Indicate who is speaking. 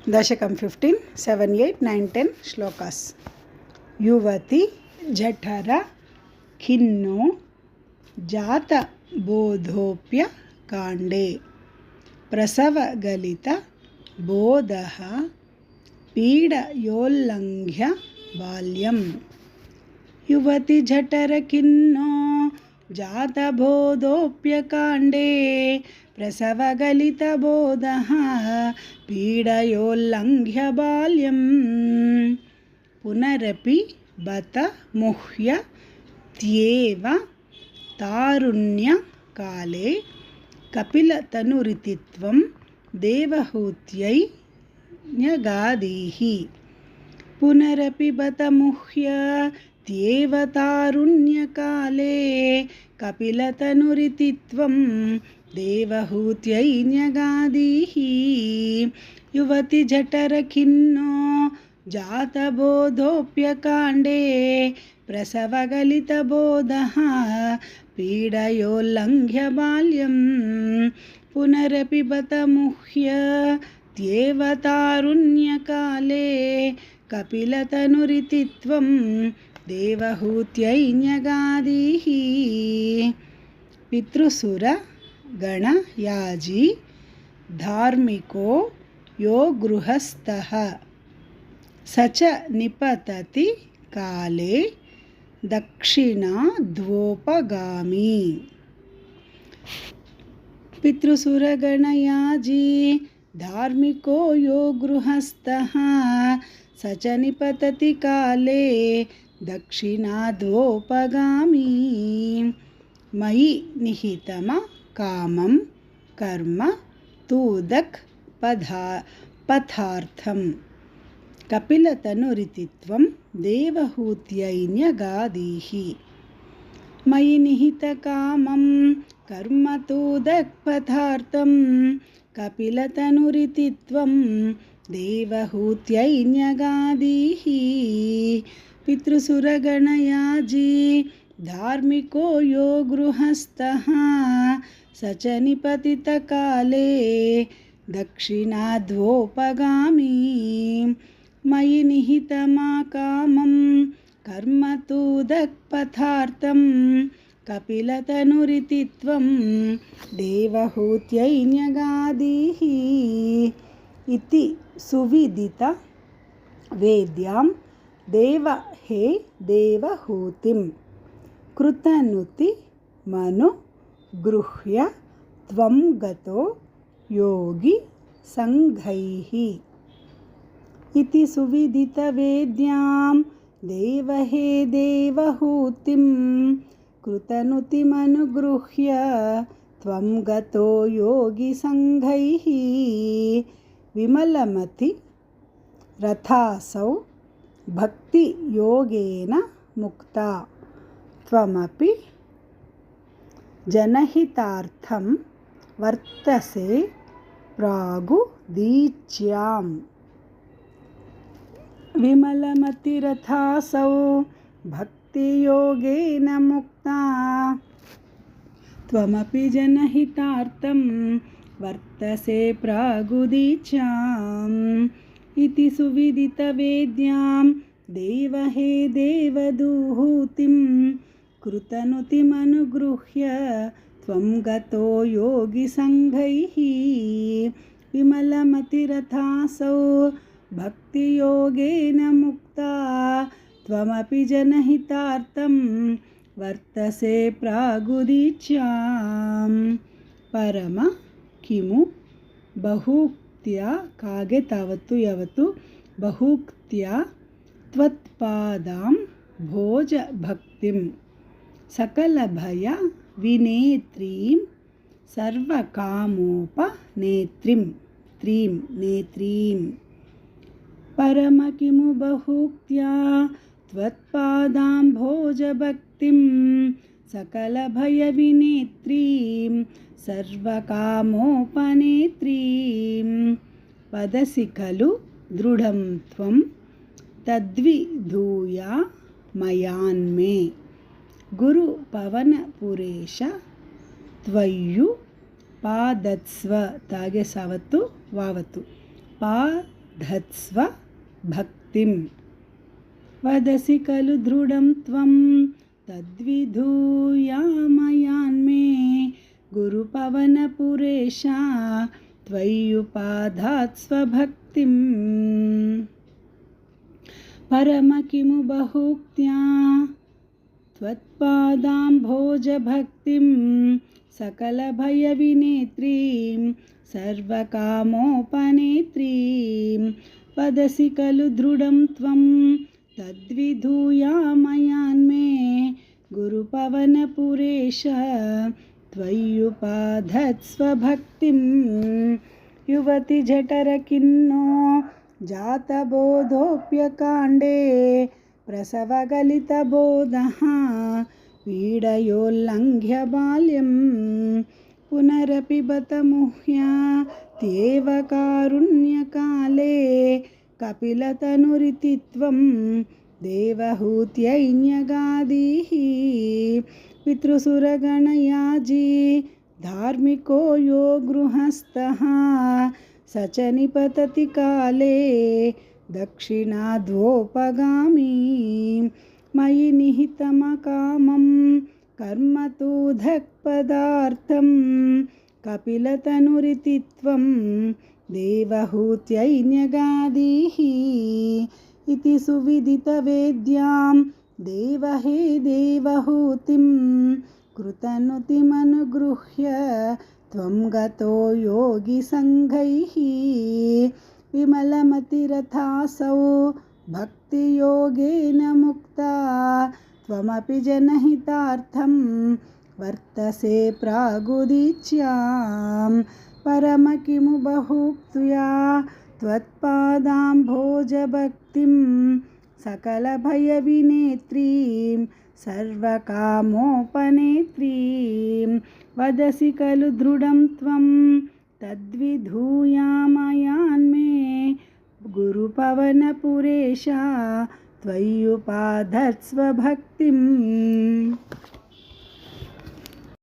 Speaker 1: दशकं 15, 7, 8, 9, 10 श्लोकास्. युवति जठर खिन्नो जातबोधोऽप्यकाण्डे प्रसवगलित बोधः पीडयोल्लङ्घ्य बाल्यम्. युवति जठर खिन्नो जातबोधोऽप्यकाण्डे प्रसवगलितबोधः पीडयोल्लङ्घ्य बाल्यम्. पुनरपि बत मुह्य त्येव तारुण्यकाले कपिलतनुरितित्वं देवहूत्यै न्यगादीः. पुनरपि बत मुह्य त्येव तारुण्यकाले कपिलतनुरितित्वं देवहूत्यै न्यगादीः. युवति जठर खिन्नो जातबोधोऽप्यकाण्डे प्रसवगलितबोधः पीडयोल्लङ्घ्य बाल्यम्. पुनरपि बत मुह्य त्येव तारुण्यकाले कपिलतनुरितित्वं देवहूत्यै न्यगादीः. पितृसुरगणयाजी धार्मिको यो गृहस्थः स च निपतति काले दक्षिणाद्वोपगामी. पितृसुरगणयाजी धार्मिको यो गृहस्थः स च निपतति काले दक्षिणाद्वोपगामी. मयि निहितम कामं कर्म तूदक् पथार्थं कपिलतनुरितित्वं देवहूत्यै न्यगादीः. मयि निहितकामं कर्म तूदक् पथार्थं कपिलतनुरितित्वं देवहूत्यै न्यगादीः. पितृसुरगणयाजी धार्मिको यो गृहस्थः स च निपतितकाले दक्षिणाद्वोपगामी. मयि निहितमाकामं कर्म तूदक् पथार्थं कपिलतनुरितित्वं देवहूत्यै न्यगादीः. इति सुविदित वेद्यां देव हे देवहूतिं कृतनुति मनु गृह्य त्वं गतो योगी संघैः. इति सुविदितवेद्यां देव हे देवहूतिं कृतनुतिमनुगृह्य त्वं गतो योगी संघैः. विमलमति रथासौ भक्तियोगेन मुक्ता त्वमपि जनहितार्थं वर्तसे प्रागुदीच्याम्. विमलमतिरथासौ भक्तियोगेन मुक्ता त्वमपि जनहितार्थं वर्तसे प्रागुदीच्याम्. इति सुविदितवेद्यां देव हे देवहूतिं कृतनुतिमनुगृह्य त्वं गतो योगी संघैः. विमलमतिरथासौ भक्तियोगेन मुक्ता त्वमपि जनहितार्थं वर्तसे प्रागुदीच्याम्. परम किमु बहुक्त्या कागे तावत्तु यावत्तु बहुक्त्या त्वत्पादां भोज भक्तिं सकलभय विनेत्रीं सर्वकामोपनेत्रीं नेत्रीं. परम किमु बहुक्त्या त्वत्पादां भोज भक्तिं सकलभयविनेत्रीं सर्वकामोपनेत्रीं. वदसि खलु दृढं त्वं तद्विधूया मयान्मे गुरुपवनपुरेश त्वय्यु पादत्स्व तागे सावत्तु वावतु पादत्स्व धत्स्व भक्तिं वदसि खलु दृढं त्वं तद्विधूयामयान्मे गुरुपवनपुरेशा त्वय्युपाधात् स्वभक्तिं परमकिमु बहुक्त्या त्वत्पादाम्भोजभक्तिं सकलभयविनेत्रीं सर्वकामोपनेत्रीं वदसि खलु दृढं त्वं तद्विधूयामयान्मे गुरुपवनपुरेश त्वय्युपाधत् स्वभक्तिं युवति जठरखिन्नो जातबोधोऽप्यकाण्डे प्रसवगलितबोधः पीडयोल्लङ्घ्य बाल्यं पुनरपि बत मुह्या त्येव कारुण्यकाले कपिलतनुरिति त्वं देवहूत्यैन्यगादिः पितृसुरगणयाजी धार्मिको यो गृहस्थः स च निपतति काले दक्षिणाद्वोपगामी मयि निहितमकामं कर्म तु धक्पदार्थं कपिलतनुरिति त्वं देवहूत्यैन्यगादिः इति सुविदितवेद्यां देवहे देवहूतिं कृतनुतिमनुगृह्य त्वं गतो योगिसङ्घैः विमलमतिरथासौ भक्तियोगेन मुक्ता त्वमपि जनहितार्थं वर्तसे प्रागुदीच्यां परमकिमु बहुक्त्या त्वत्पादाम्भोजभक्तिं सकलभयविनेत्रीं सर्वकामोपनेत्रीं वदसि खलु दृढं त्वं तद्विधूयामयान्मे गुरुपवनपुरेशा त्वय्युपाधत् स्वभक्तिम्।